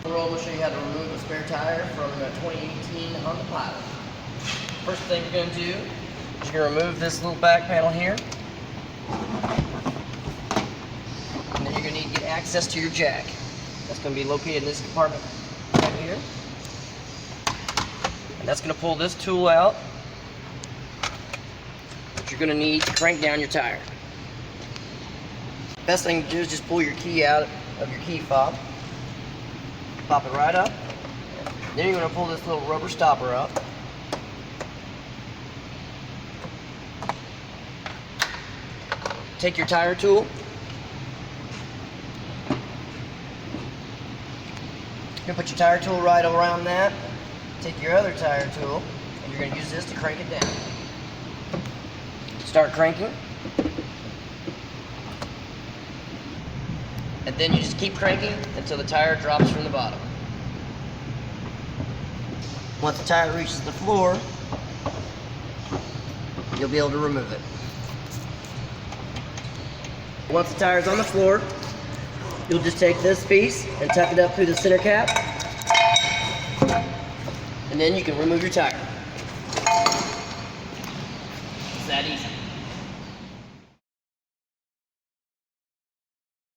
I'm going to show you how to remove a spare tire from a 2018 Honda Pilot. First thing you're going to do is you're going to remove this little back panel here. And then you're going to need to get access to your jack. That's going to be located in this compartment right here. And that's going to pull this tool out. But you're going to need to crank down your tire. Best thing to do is just pull your key out of your key fob. Pop it right up. Then you're going to pull this little rubber stopper up. Take your tire tool. You're going to put your tire tool right around that. Take your other tire tool, and you're going to use this to crank it down. Start cranking. And then you just keep cranking until the tire drops from the bottom. Once the tire reaches the floor, you'll be able to remove it. Once the tire is on the floor, you'll just take this piece and tuck it up through the center cap, and then you can remove your tire. It's that easy.